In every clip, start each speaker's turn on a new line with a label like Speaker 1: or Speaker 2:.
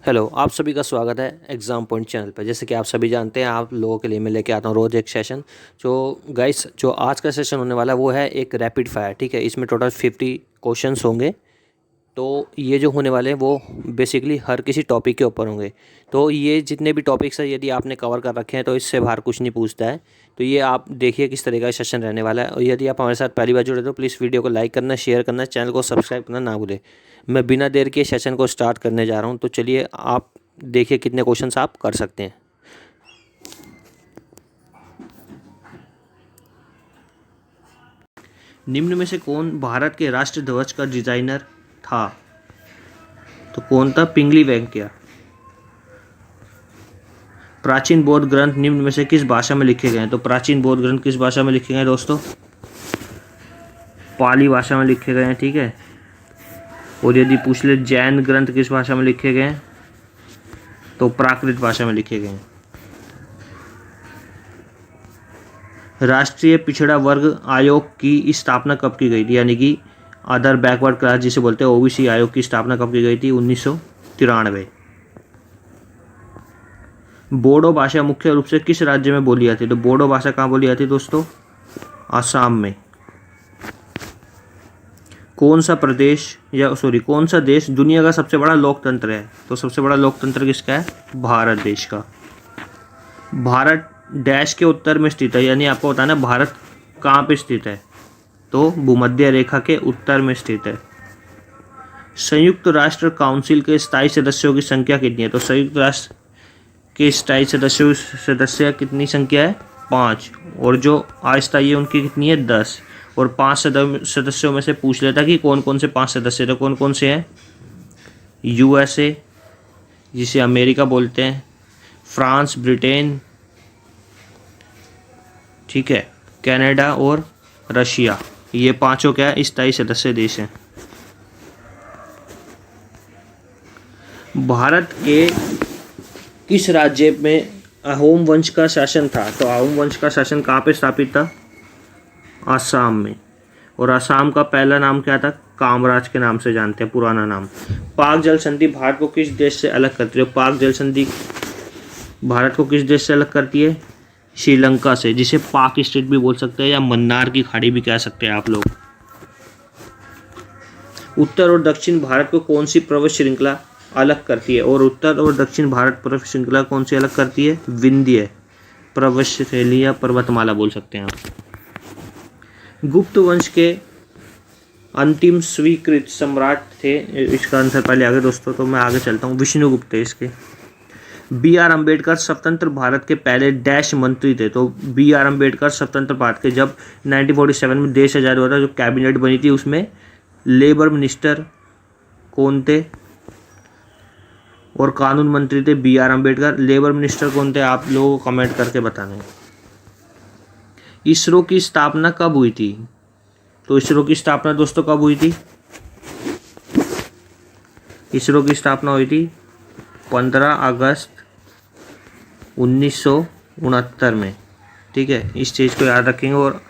Speaker 1: Hello, आप सभी का स्वागत है एग्ज़ाम पॉइंट चैनल पर। जैसे कि आप सभी जानते हैं, आप लोगों के लिए मैं लेके आता हूँ रोज़ एक सेशन। जो गाइस, जो आज का सेशन होने वाला है वो है एक रैपिड फायर। ठीक है, इसमें टोटल 50 क्वेश्चंस होंगे। तो ये जो होने वाले हैं वो बेसिकली हर किसी टॉपिक के ऊपर होंगे। तो ये जितने भी टॉपिक्स हैं, यदि आपने कवर कर रखे हैं तो इससे बाहर कुछ नहीं पूछता है। तो ये आप देखिए किस तरह का सेशन रहने वाला है। और यदि आप हमारे साथ पहली बार जुड़े तो प्लीज़ वीडियो को लाइक करना, शेयर करना, चैनल को सब्सक्राइब करना ना भूलें। मैं बिना देर के सेशन को स्टार्ट करने जा रहा हूँ। तो चलिए आप देखिए कितने क्वेश्चंस आप कर सकते हैं। निम्न में से कौन भारत के राष्ट्र ध्वज का डिजाइनर था? तो कौन था? पिंगली वेंकैया। प्राचीन बौद्ध ग्रंथ निम्न में से किस भाषा में लिखे गए हैं? तो प्राचीन बौद्ध ग्रंथ किस भाषा में लिखे गए हैं दोस्तों? पाली भाषा में लिखे गए हैं। ठीक है। और यदि पूछ ले जैन ग्रंथ किस भाषा में लिखे गए हैं, तो प्राकृत भाषा में लिखे गए हैं। राष्ट्रीय पिछड़ा वर्ग आयोग की स्थापना कब की गई थी? यानी कि अदर बैकवर्ड क्लास जिसे बोलते हैं, ओबीसी आयोग की स्थापना कब की गई थी? 1993। बोडो भाषा मुख्य रूप से किस राज्य में बोली जाती है? तो बोडो भाषा कहाँ बोली जाती है दोस्तों? आसाम में। कौन सा देश दुनिया का सबसे बड़ा लोकतंत्र है? तो सबसे बड़ा लोकतंत्र किसका है? भारत देश का। भारत डैश के उत्तर में स्थित है, यानी आपको बताना भारत कहाँ पे स्थित है? तो भूमध्य रेखा के उत्तर में स्थित है। संयुक्त राष्ट्र काउंसिल के स्थायी सदस्यों की संख्या कितनी है? तो संयुक्त राष्ट्र के स्थायी सदस्य कितनी संख्या है? 5। और जो अस्थायी है उनकी कितनी है? 10। और 5 सदस्यों में से पूछ लेता कि कौन कौन से 5 सदस्य? तो कौन कौन से हैं? यूएसए, जिसे अमेरिका बोलते हैं, फ्रांस, ब्रिटेन, ठीक है, कनाडा और रशिया। ये पांचों क्या है? स्थायी सदस्य देश हैं। भारत के किस राज्य में अहोम वंश का शासन था? तो अहोम वंश का शासन कहाँ पे स्थापित था? आसाम में। और आसाम का पहला नाम क्या था? कामराज के नाम से जानते हैं, पुराना नाम। पाक जल संधि भारत को किस देश से अलग करती है? पाक जल संधि भारत को किस देश से अलग करती है? श्रीलंका से, जिसे पाक स्टेट भी बोल सकते हैं या मन्नार की खाड़ी भी कह सकते हैं आप लोग। उत्तर और दक्षिण भारत को कौन सी पर्वत श्रृंखला अलग करती है? और उत्तर और दक्षिण भारत पर्वत श्रृंखला कौन सी अलग करती है? विंध्य पर्वत श्रेणी या पर्वतमाला बोल सकते हैं आप। गुप्त वंश के अंतिम स्वीकृत सम्राट थे, इसका आंसर पहले आगे दोस्तों, तो मैं आगे चलता हूँ। विष्णुगुप्त है इसके। बी.आर. अम्बेडकर स्वतंत्र भारत के पहले डैश मंत्री थे? तो बी.आर. अम्बेडकर स्वतंत्र भारत के, जब 1947 में देश आजाद हुआ था, जो कैबिनेट बनी थी उसमें लेबर मिनिस्टर कौन थे? और कानून मंत्री थे बी.आर. अम्बेडकर। लेबर मिनिस्टर कौन थे? आप लोग कमेंट करके बताना। इसरो की स्थापना कब हुई थी? तो इसरो की स्थापना दोस्तों कब हुई थी? इसरो की स्थापना हुई थी 15 अगस्त 1969 में। ठीक है, इस चीज़ को याद रखेंगे। और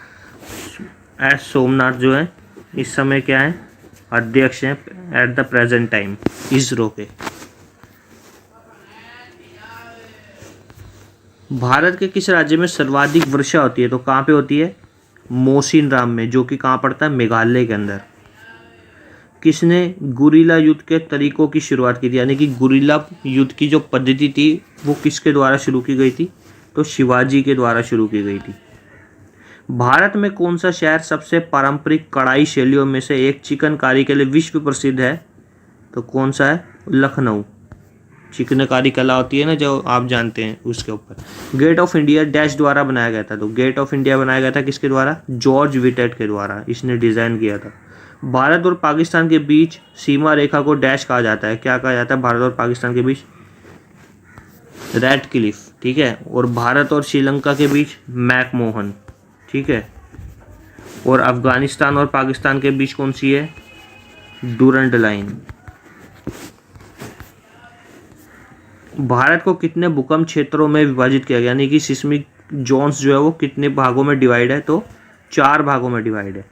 Speaker 1: एस सोमनाथ जो है इस समय क्या है? अध्यक्ष हैं at the present time ISRO के। भारत के किस राज्य में सर्वाधिक वर्षा होती है? तो कहाँ पे होती है? मोसिनराम में, जो कि कहाँ पड़ता है? मेघालय के अंदर। किसने गुरिल्ला युद्ध के तरीकों की शुरुआत की थी? यानी कि गुरिल्ला युद्ध की जो पद्धति थी वो किसके द्वारा शुरू की गई थी? तो शिवाजी के द्वारा शुरू की गई थी। भारत में कौन सा शहर सबसे पारंपरिक कढ़ाई शैलियों में से एक चिकनकारी के लिए विश्व प्रसिद्ध है? तो कौन सा है? लखनऊ। चिकनकारी कला होती है ना, जो आप जानते हैं, उसके ऊपर। गेट ऑफ इंडिया डैश द्वारा बनाया गया था? तो गेट ऑफ इंडिया बनाया गया था किसके द्वारा? जॉर्ज विटेट के द्वारा, इसने डिजाइन किया था। भारत और पाकिस्तान के बीच सीमा रेखा को डैश कहा जाता है? क्या कहा जाता है भारत और पाकिस्तान के बीच? Red Cliff. ठीक है। और भारत और श्रीलंका के बीच मैकमोहन। ठीक है। और अफगानिस्तान और पाकिस्तान के बीच कौन सी है? Durand line. भारत को कितने भूकंप क्षेत्रों में विभाजित किया गया? यानी कि सिस्मिक जोन्स जो है वो कितने भागों में डिवाइड है? तो 4 भागों में डिवाइड है।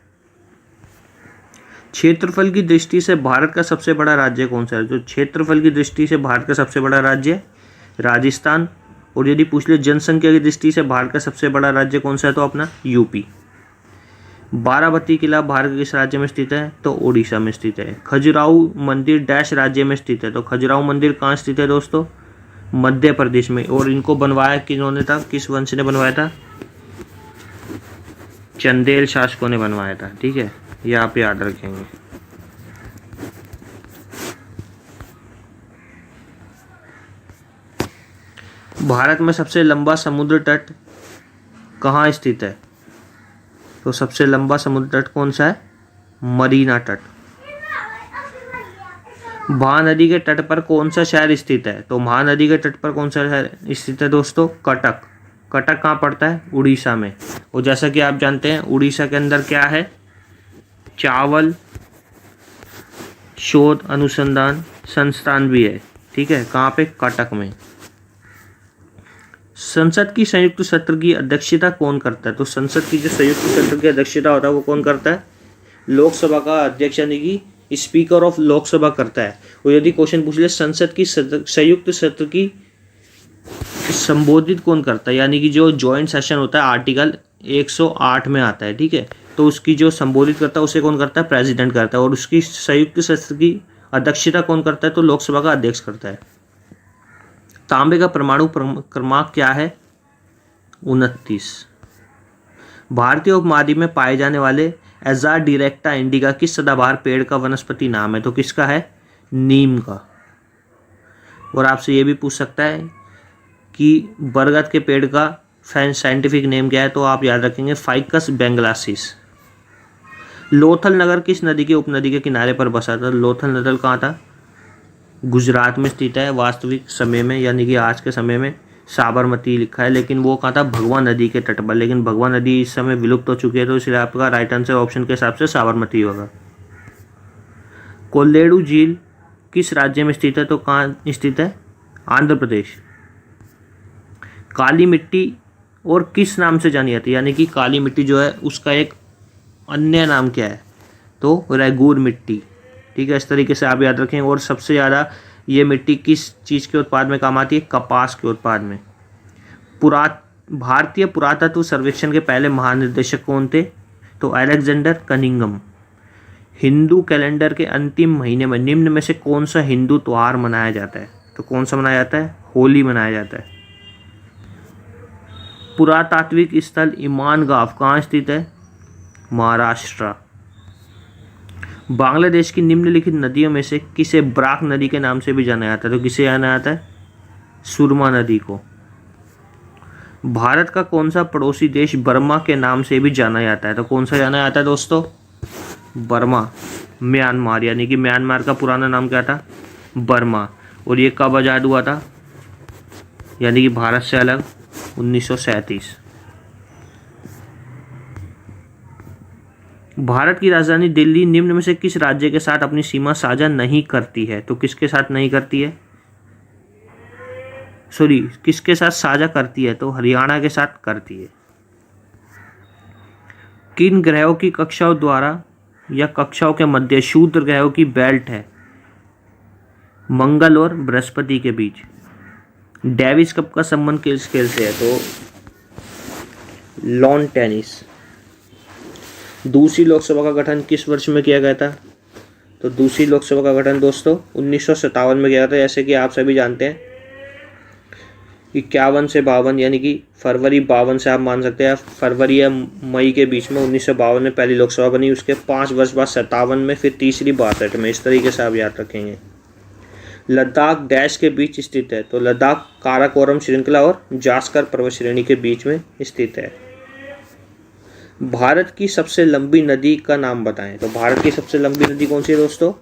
Speaker 1: क्षेत्रफल की दृष्टि से भारत का सबसे बड़ा राज्य कौन सा है? जो क्षेत्रफल की दृष्टि से भारत का सबसे बड़ा राज्य है राजस्थान। और यदि पूछ ले जनसंख्या की दृष्टि से भारत का सबसे बड़ा राज्य कौन सा है, तो अपना यूपी। बाराबती किला भारत के किस राज्य में स्थित है? तो उड़ीसा में स्थित है। खजुराहो मंदिर डैश राज्य में स्थित है? तो खजुराहो मंदिर कहाँ स्थित है दोस्तों? मध्य प्रदेश में। और इनको बनवाया किन्होंने था, किस वंश ने बनवाया था? चंदेल शासकों ने बनवाया था। ठीक है, ये आप याद रखेंगे। भारत में सबसे लंबा समुद्र तट कहाँ स्थित है? तो सबसे लंबा समुद्र तट कौन सा है? मरीना तट। महानदी के तट पर कौन सा शहर स्थित है? तो महानदी के तट पर कौन सा शहर स्थित है दोस्तों? कटक। कटक कहाँ पड़ता है? उड़ीसा में। और जैसा कि आप जानते हैं उड़ीसा के अंदर क्या है? चावल शोध अनुसंधान संस्थान भी है। ठीक है, कहाँ पे? कटक में। संसद की संयुक्त सत्र की अध्यक्षता कौन करता है? तो संसद की जो संयुक्त सत्र की अध्यक्षता होता है वो कौन करता है? लोकसभा का अध्यक्ष यानी कि स्पीकर ऑफ लोकसभा करता है। और यदि क्वेश्चन पूछ ले संसद की संयुक्त सत्र की संबोधित कौन करता है, यानी कि जो ज्वाइंट सेशन होता है आर्टिकल 108 में आता है। ठीक है, तो उसकी जो संबोधित करता है उसे कौन करता है? प्रेसिडेंट करता है। और उसकी संयुक्त सत्र की अध्यक्षता कौन करता है? तो लोकसभा का अध्यक्ष करता है। तांबे का परमाणु क्रमांक क्या है? 29। भारतीय उपमहाद्वीप में पाए जाने वाले एजार डायरेक्टा इंडिका किस सदाबहार पेड़ का वनस्पति नाम है? तो किसका है? नीम का। और आपसे ये भी पूछ सकता है कि बरगद के पेड़ का साइंटिफिक नेम क्या है? तो आप याद रखेंगे फाइकस बेंगलासिस। लोथल नगर किस नदी के उपनदी के किनारे पर बसा था? लोथल नगर कहाँ था? गुजरात में स्थित है। वास्तविक समय में यानी कि आज के समय में साबरमती लिखा है, लेकिन वो कहाँ था? भगवा नदी के तट पर। लेकिन भगवा नदी इस समय विलुप्त हो चुकी है, तो इसलिए आपका राइट आंसर ऑप्शन के हिसाब से साबरमती होगा। कोल्लेडू झील किस राज्य में स्थित है? तो कहाँ स्थित है? आंध्र प्रदेश। काली मिट्टी और किस नाम से जानी जाती है? यानी कि काली मिट्टी जो है उसका एक अन्य नाम क्या है? तो रेगूर मिट्टी। ठीक है, इस तरीके से आप याद रखें। और सबसे ज़्यादा ये मिट्टी किस चीज़ के उत्पाद में काम आती है? कपास के उत्पाद में। भारतीय पुरातत्व सर्वेक्षण के पहले महानिदेशक कौन थे? तो अलेक्जेंडर कनिंघम। हिंदू कैलेंडर के अंतिम महीने में निम्न में से कौन सा हिंदू त्योहार मनाया जाता है? तो कौन सा मनाया जाता है? होली मनाया जाता है। पुरातात्विक स्थल इमान गांव कहाँ स्थित है? महाराष्ट्र। बांग्लादेश की निम्नलिखित नदियों में से किसे ब्राक नदी के नाम से भी जाना जाता है? तो किसे जाना जाता है? सुरमा नदी को। भारत का कौन सा पड़ोसी देश बर्मा के नाम से भी जाना जाता है? तो कौन सा जाना जाता है दोस्तों? बर्मा। म्यांमार, यानी कि म्यांमार का पुराना नाम क्या था? बर्मा। और ये कब आज़ाद हुआ था? यानी कि भारत से अलग 1937। भारत की राजधानी दिल्ली निम्न में से किस राज्य के साथ अपनी सीमा साझा नहीं करती है? तो किसके साथ नहीं करती है? किसके साथ साझा करती है? तो हरियाणा के साथ करती है। किन ग्रहों की कक्षाओं द्वारा या कक्षाओं के मध्य शूद्र ग्रहों की बेल्ट है? मंगल और बृहस्पति के बीच। डेविस कप का संबंध किस खेल से है? तो लॉन टेनिस। दूसरी लोकसभा का गठन किस वर्ष में किया गया था? तो दूसरी लोकसभा का गठन दोस्तों 1957 में किया था। जैसे कि आप सभी जानते हैं 51 से 52, यानी कि फरवरी 52 से आप मान सकते हैं फरवरी या मई के बीच में 1952 में पहली लोकसभा बनी। उसके 5 वर्ष बाद 57 में, फिर तीसरी 62 में। इस तरीके से आप याद रखेंगे। लद्दाख डैश के बीच स्थित है? तो लद्दाख काराकोरम श्रृंखला और जास्कर पर्वत श्रेणी के बीच में स्थित है। भारत की सबसे लंबी नदी का नाम बताएं? तो भारत की सबसे लंबी नदी कौन सी है दोस्तों?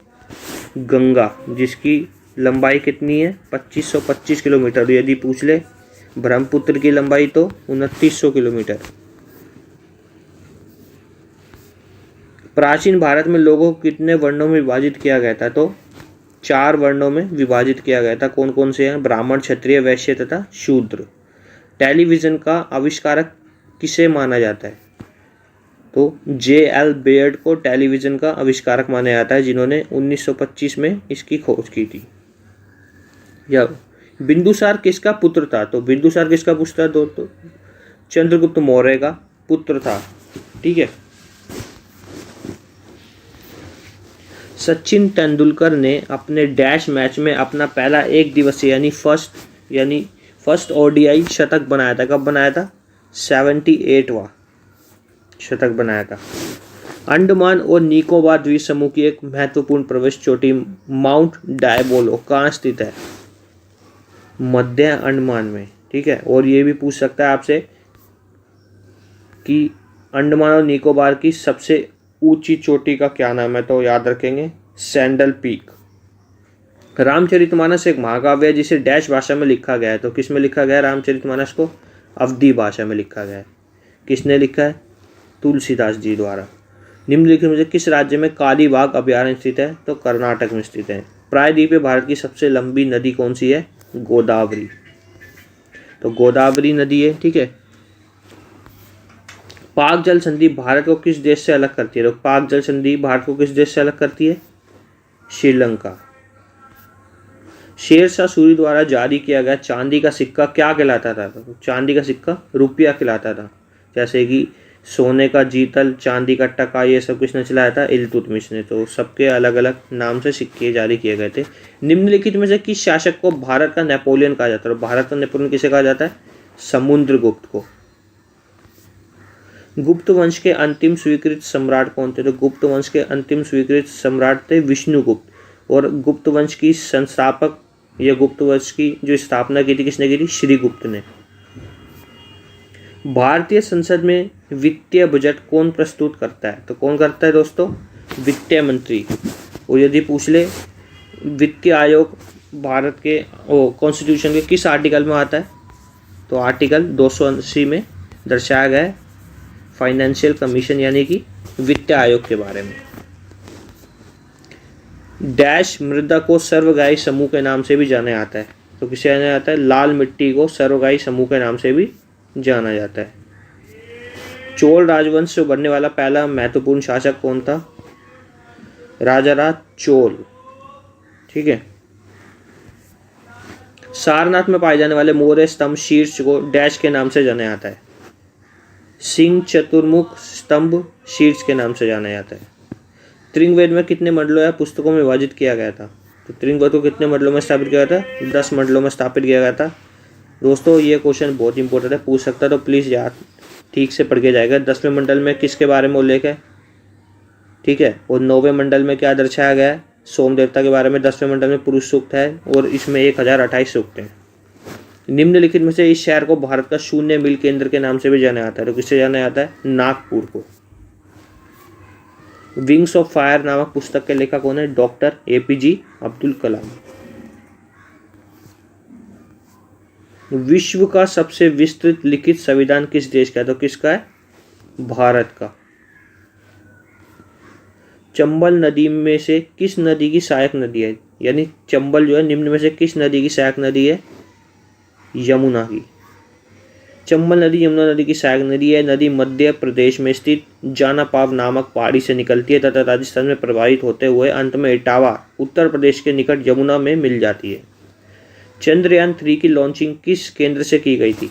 Speaker 1: गंगा, जिसकी लंबाई कितनी है? 2525 किलोमीटर। यदि पूछ ले ब्रह्मपुत्र की लंबाई तो 2900 किलोमीटर। प्राचीन भारत में लोगों को कितने वर्णों में विभाजित किया गया था? तो 4 वर्णों में विभाजित किया गया था। कौन कौन से हैं? ब्राह्मण, क्षत्रिय, वैश्य तथा शूद्र। टेलीविजन का आविष्कारक किसे माना जाता है? तो J.L. बेयर्ड को टेलीविज़न का आविष्कारक माना जाता है, जिन्होंने 1925 में इसकी खोज की थी। या बिंदुसार किसका पुत्र था? तो बिंदुसार किसका पुत्र था दोस्तों? चंद्रगुप्त मौर्य का पुत्र था। ठीक है। सचिन तेंदुलकर ने अपने डैश मैच में अपना पहला एक दिवसीय यानी फर्स्ट ओडीआई शतक बनाया था। कब बनाया था? 78वां शतक बनाया था। अंडमान और निकोबार द्वीप समूह की एक महत्वपूर्ण प्रवेश चोटी माउंट डायबोलो कहाँ स्थित है? मध्य अंडमान में। ठीक है। और ये भी पूछ सकता है आपसे कि अंडमान और निकोबार की सबसे ऊंची चोटी का क्या नाम है? तो याद रखेंगे सैंडल पीक। रामचरितमानस एक महाकाव्य है जिसे डैश भाषा में लिखा गया है। तो किस में लिखा गया है रामचरितमानस को? अवधी भाषा में लिखा गया है। किसने लिखा है? तुलसीदास जी द्वारा। निम्नलिखित में से किस राज्य में कालीबाग अभयारण्य स्थित है? तो कर्नाटक में स्थित है। प्रायद्वीपीय भारत की सबसे लंबी नदी कौन सी है? गोदावरी। तो गोदावरी नदी है। ठीक है। पाक जल संधि भारत को किस देश से अलग करती है? तो पाक जल संधि भारत को किस देश से अलग करती है? श्रीलंका। शेरशाह सूरी द्वारा जारी किया गया चांदी का सिक्का क्या कहलाता था? तो चांदी का सिक्का रुपया कहलाता था। जैसे कि सोने का जीतल, चांदी का टका, ये सब किसने चलाया था? इल्तुतमिश ने। तो सबके अलग अलग नाम से सिक्के जारी किए गए थे। निम्नलिखित में से किस शासक को भारत का नेपोलियन कहा जाता है? भारत का नेपोलियन किसे कहा जाता है? समुद्रगुप्त को। गुप्त वंश के अंतिम स्वीकृत सम्राट कौन थे? तो गुप्त वंश के अंतिम स्वीकृत सम्राट थे विष्णुगुप्त। और गुप्त वंश की संस्थापक या गुप्त वंश की जो स्थापना की थी किसने की थी? श्रीगुप्त ने। भारतीय संसद में वित्तीय बजट कौन प्रस्तुत करता है? तो कौन करता है दोस्तों? वित्त मंत्री। और यदि पूछ ले वित्तीय आयोग भारत के कॉन्स्टिट्यूशन के किस आर्टिकल में आता है? तो आर्टिकल 280 में दर्शाया गया है फाइनेंशियल कमीशन यानी कि वित्त आयोग के बारे में। डैश मृदा को सर्वगायी समूह के नाम से भी जाना जाता है। तो किसे जाना जाता है? लाल मिट्टी को सर्वगायी समूह के नाम से भी जाना जाता है। चोल राजवंश से बनने वाला पहला महत्वपूर्ण शासक कौन था? राजाराज चोल। ठीक है। सारनाथ में पाए जाने वाले मौर्य स्तंभ शीर्ष को डैश के नाम से जाना जाता है। सिंह चतुर्मुख स्तंभ शीर्ष के नाम से जाना जाता है। त्रिंगवेद में कितने मंडलों या पुस्तकों में विभाजित किया गया था? तो त्रिंगवेद को कितने मंडलों में स्थापित किया गया था? 10 मंडलों में स्थापित किया गया था। दोस्तों ये क्वेश्चन बहुत इंपॉर्टेंट है, पूछ सकता है, तो प्लीज़ याद ठीक से पढ़ के जाएगा। 10वें मंडल में किसके बारे में उल्लेख है? ठीक है। और 9वें मंडल में क्या दर्शाया गया है? सोम देवता के बारे में। 10वें मंडल में पुरुष सूक्त है और इसमें 1028 सूक्त हैं। निम्नलिखित में से इस शहर को भारत का शून्य मील केंद्र के नाम से भी जाना जाता है। तो किससे जाना जाता है? नागपुर को। विंग्स ऑफ फायर नामक पुस्तक के लेखक कौन है? Doctor APJ Abdul Kalam. विश्व का सबसे विस्तृत लिखित संविधान किस देश का है? तो किसका है? भारत का। चंबल नदी में से किस नदी की सहायक नदी है? यानी चंबल जो है निम्न में से किस नदी की सहायक नदी है? यमुना की। चंबल नदी यमुना नदी की सहायक नदी है। नदी मध्य प्रदेश में स्थित जानापाव नामक पहाड़ी से निकलती है तथा राजस्थान में प्रवाहित होते हुए अंत में इटावा उत्तर प्रदेश के निकट यमुना में मिल जाती है। चंद्रयान 3 की लॉन्चिंग किस केंद्र से की गई थी?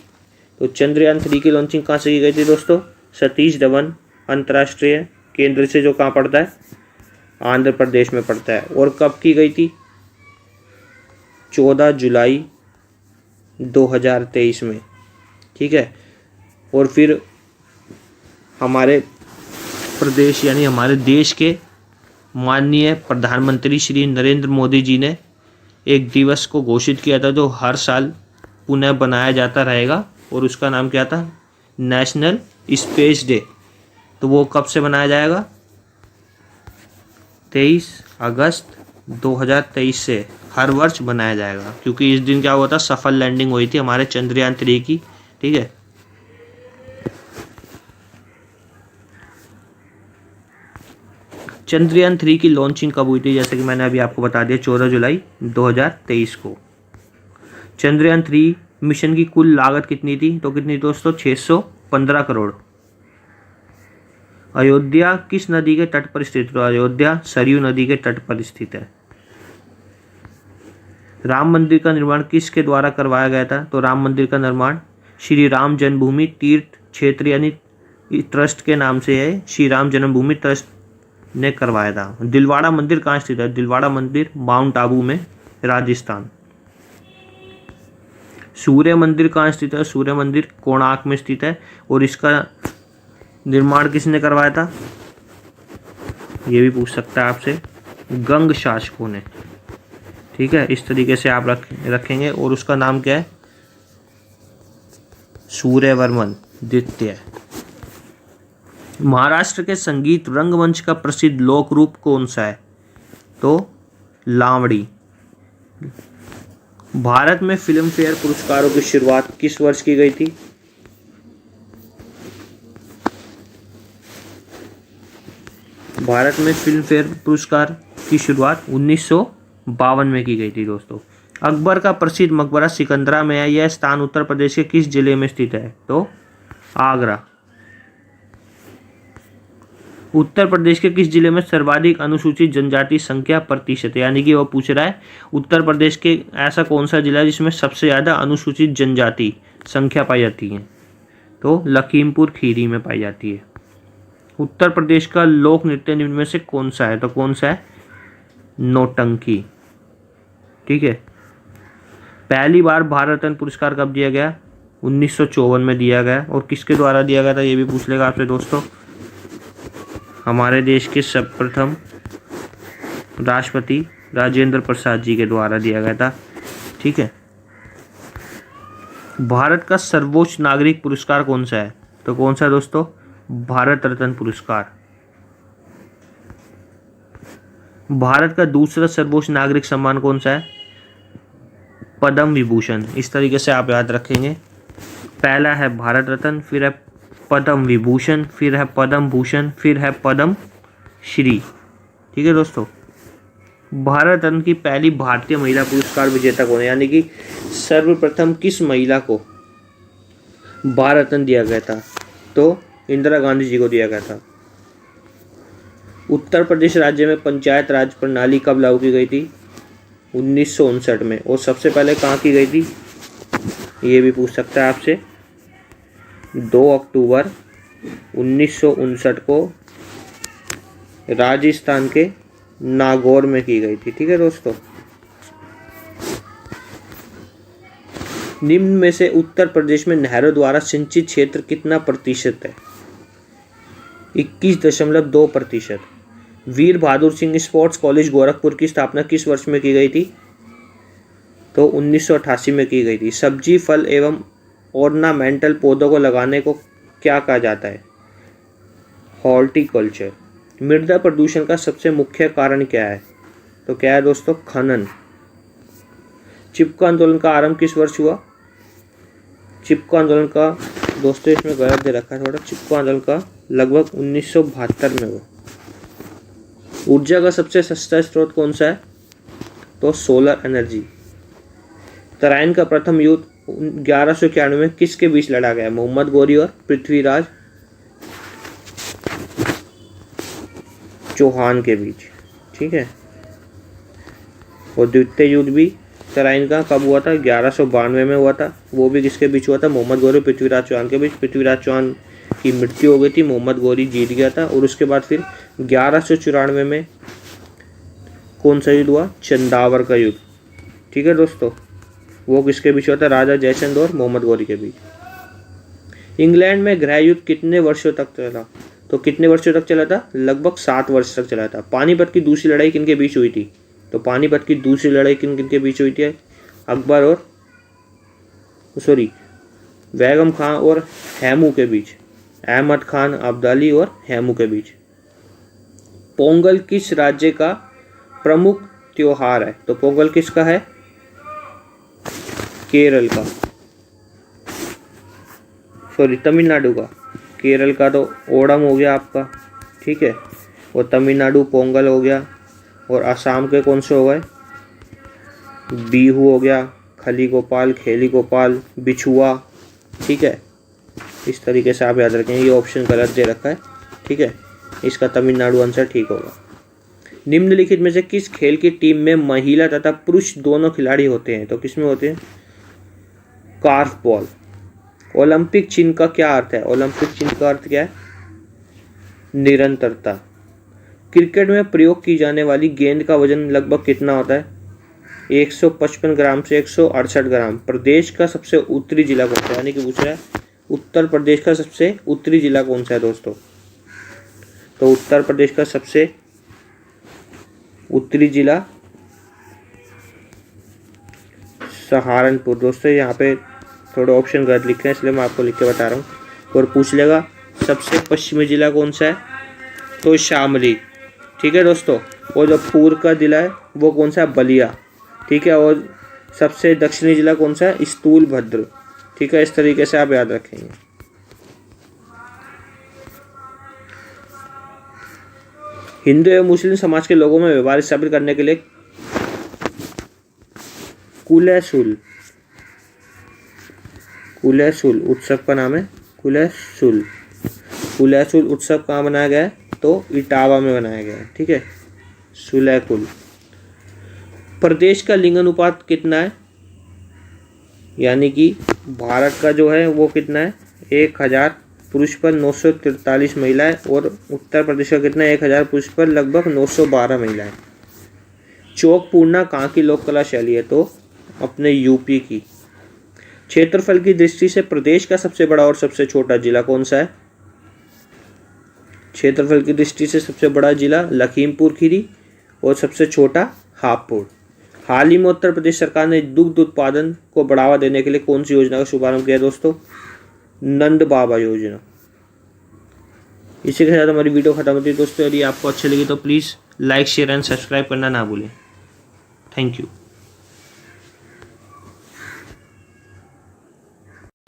Speaker 1: तो चंद्रयान 3 की लॉन्चिंग कहाँ से की गई थी दोस्तों? सतीश धवन अंतर्राष्ट्रीय केंद्र से, जो कहाँ पड़ता है? आंध्र प्रदेश में पड़ता है। और कब की गई थी? 14 जुलाई 2023 में। ठीक है। और फिर हमारे प्रदेश यानी हमारे देश के माननीय प्रधानमंत्री श्री नरेंद्र मोदी जी ने एक दिवस को घोषित किया था जो हर साल पुनः बनाया जाता रहेगा, और उसका नाम क्या था? National space day. तो वो कब से बनाया जाएगा? 23 अगस्त 2023 से हर वर्ष बनाया जाएगा, क्योंकि इस दिन क्या हुआ था? सफल लैंडिंग हुई थी हमारे चंद्रयान 3 की। ठीक है। चंद्रयान 3 की लॉन्चिंग कब हुई थी? जैसे कि मैंने अभी आपको बता दिया, 14 जुलाई 2023 को। चंद्रयान 3 मिशन की कुल लागत कितनी थी? तो कितनी दोस्तों? 615 करोड़। अयोध्या किस नदी के तट पर स्थित है? तो अयोध्या सरयू नदी के तट पर स्थित है। राम मंदिर का निर्माण किसके द्वारा करवाया गया था? तो राम मंदिर का निर्माण श्री राम जन्मभूमि तीर्थ क्षेत्र यानी ट्रस्ट के नाम से है, श्री राम जन्मभूमि ट्रस्ट ने करवाया था। दिलवाड़ा मंदिर कहाँ स्थित है? दिलवाड़ा मंदिर माउंट आबू में, राजस्थान। सूर्य मंदिर कहाँ स्थित है? सूर्य मंदिर कोणार्क में स्थित है और इसका निर्माण किसने करवाया था? ये भी पूछ सकता है आपसे, गंग शासकों ने। ठीक है, इस तरीके से आप रखेंगे। और उसका नाम क्या है? सूर्यवर्मन द्वितीय। महाराष्ट्र के संगीत रंगमंच का प्रसिद्ध लोक रूप कौन सा है? तो लावणी। भारत में फिल्म फेयर पुरस्कारों की शुरुआत किस वर्ष की गई थी? भारत में फिल्म फेयर पुरस्कार की शुरुआत 1952 में की गई थी दोस्तों। अकबर का प्रसिद्ध मकबरा सिकंदरा में है। यह स्थान उत्तर प्रदेश के किस जिले में स्थित है? तो आगरा। उत्तर प्रदेश के किस जिले में सर्वाधिक अनुसूचित जनजाति संख्या प्रतिशत है? यानी कि वो पूछ रहा है उत्तर प्रदेश के ऐसा कौन सा जिला है जिसमें सबसे ज़्यादा अनुसूचित जनजाति संख्या पाई जाती है? तो लखीमपुर खीरी में पाई जाती है। उत्तर प्रदेश का लोक नृत्य निम्न में से कौन सा है? तो कौन सा है? नौटंकी। ठीक है। पहली बार भारत रत्न पुरस्कार कब दिया गया? 1954 में दिया गया। और किसके द्वारा दिया गया था ये भी पूछ लेगा आपसे दोस्तों। हमारे देश के सर्वप्रथम राष्ट्रपति राजेंद्र प्रसाद जी के द्वारा दिया गया था। ठीक है। भारत का सर्वोच्च नागरिक पुरस्कार कौन सा है? तो कौन सा है दोस्तों? भारत रत्न पुरस्कार। भारत का दूसरा सर्वोच्च नागरिक सम्मान कौन सा है? पद्म विभूषण। इस तरीके से आप याद रखेंगे। पहला है भारत रत्न, फिर है पद्म विभूषण, फिर है पद्म भूषण, फिर है पद्म श्री। ठीक है दोस्तों। भारत रत्न की पहली भारतीय महिला पुरस्कार विजेता कौन है? यानी कि सर्वप्रथम किस महिला को भारत रत्न दिया गया था? तो इंदिरा गांधी जी को दिया गया था। उत्तर प्रदेश राज्य में पंचायत राज प्रणाली कब लागू की गई थी? 1959 में। और सबसे पहले कहाँ की गई थी? ये भी पूछ सकता है आपसे। 2 अक्टूबर 1959 को राजस्थान के नागौर में की गई थी। ठीक है दोस्तों। निम्न में से उत्तर प्रदेश में नहरों द्वारा सिंचित क्षेत्र कितना प्रतिशत है? 21.2%। वीर बहादुर सिंह स्पोर्ट्स कॉलेज गोरखपुर की स्थापना किस वर्ष में की गई थी? तो 1988 में की गई थी। सब्जी, फल एवं ऑर्नामेंटल पौधों को लगाने को क्या कहा जाता है? हॉर्टिकल्चर। मृदा प्रदूषण का सबसे मुख्य कारण क्या है? तो क्या है दोस्तों? खनन। चिपको आंदोलन का आरंभ किस वर्ष हुआ? चिपको आंदोलन का दोस्तों इसमें गलत दे रखा है थोड़ा। चिपको आंदोलन का लगभग 1972 में हुआ। ऊर्जा का सबसे सस्ता स्रोत कौन सा है? तो सोलर एनर्जी। तराइन का प्रथम युद्ध 1191 में किसके बीच लड़ा गया? मोहम्मद गौरी और पृथ्वीराज चौहान के बीच। ठीक है। और द्वितीय युद्ध भी तराइन का कब हुआ था? 1192 में हुआ था। वो भी किसके बीच हुआ था? मोहम्मद गौरी और पृथ्वीराज चौहान के बीच। पृथ्वीराज चौहान की मृत्यु हो गई थी, मोहम्मद गौरी जीत गया था। और उसके बाद फिर 1194 में कौन सा युद्ध हुआ? चंदावर का युद्ध। ठीक है दोस्तों। वो किसके बीच हुआ था? राजा जयचंद और मोहम्मद गौरी के बीच। इंग्लैंड में गृह युद्ध कितने वर्षों तक चला? तो कितने वर्षों तक चला था? लगभग 7 वर्ष तक चला था। पानीपत की दूसरी लड़ाई किन के बीच हुई थी? तो पानीपत की दूसरी लड़ाई किन किन के बीच हुई थी? अकबर और बेगम खान और हैमू के बीच। अहमद खान अब्दाली और हैमू के बीच। पोंगल किस राज्य का प्रमुख त्योहार है? तो पोंगल किसका है? केरल का, तमिलनाडु का। केरल का तो ओणम हो गया आपका। ठीक है। और तमिलनाडु पोंगल हो गया। और असम के कौन से हो गए? बिहू हो गया, खली गोपाल, खेली गोपाल, बिछुआ। ठीक है। इस तरीके से आप याद रखेंगे। ये ऑप्शन गलत दे रखा है। ठीक है। इसका तमिलनाडु आंसर ठीक होगा। निम्नलिखित में से किस खेल की टीम में महिला तथा पुरुष दोनों खिलाड़ी होते हैं? तो किसमें होते हैं? कार्फ बॉल। ओलंपिक चिन्ह का क्या अर्थ है? ओलंपिक चिन्ह का अर्थ क्या है? निरंतरता। क्रिकेट में प्रयोग की जाने वाली गेंद का वजन लगभग कितना होता है? 155 ग्राम से 168 ग्राम। प्रदेश का सबसे उत्तरी जिला कौन सा है? यानी कि पूछ रहा है उत्तर प्रदेश का सबसे उत्तरी जिला कौन सा है दोस्तों? तो उत्तर प्रदेश का सबसे उत्तरी जिला सहारनपुर। दोस्तों यहाँ पे थोड़े ऑप्शन गलत लिखे हैं, इसलिए मैं आपको लिख के बता रहा हूँ। और पूछ लेगा सबसे पश्चिमी जिला कौन सा है? तो शामली। ठीक है दोस्तों। और जो पूर्व का जिला है वो कौन सा है? बलिया। ठीक है। और सबसे दक्षिणी जिला कौन सा है? स्थूलभद्र। ठीक है, इस तरीके से आप याद रखेंगे। हिंदू एवं मुस्लिम समाज के लोगों में व्यवहार स्थापित करने के लिए कुलैसुल उत्सव का नाम है कुलैसुल उत्सव कहाँ मनाया गया है? तो इटावा में बनाया गया है। ठीक है, सुलैकुल। प्रदेश का लिंग अनुपात कितना है? यानी कि भारत का जो है वो कितना है? 1000 पुरुष पर 943 महिलाएं, और उत्तर प्रदेश का कितना है? 1000 पुरुष पर लगभग 912 महिलाएं। चौक पूर्णा कहाँ की लोक कला शैली है? तो अपने यूपी की। क्षेत्रफल की दृष्टि से प्रदेश का सबसे बड़ा और सबसे छोटा जिला कौन सा है? क्षेत्रफल की दृष्टि से सबसे बड़ा जिला लखीमपुर खीरी और सबसे छोटा हापुड़। हाल ही में उत्तर प्रदेश सरकार ने दुग्ध उत्पादन को बढ़ावा देने के लिए कौन सी योजना का शुभारंभ किया दोस्तों? नंद बाबा योजना। इसी के साथ हमारी वीडियो खत्म होती है दोस्तों। यदि आपको अच्छी लगी तो please like, share and subscribe करना ना भूलें। Thank you.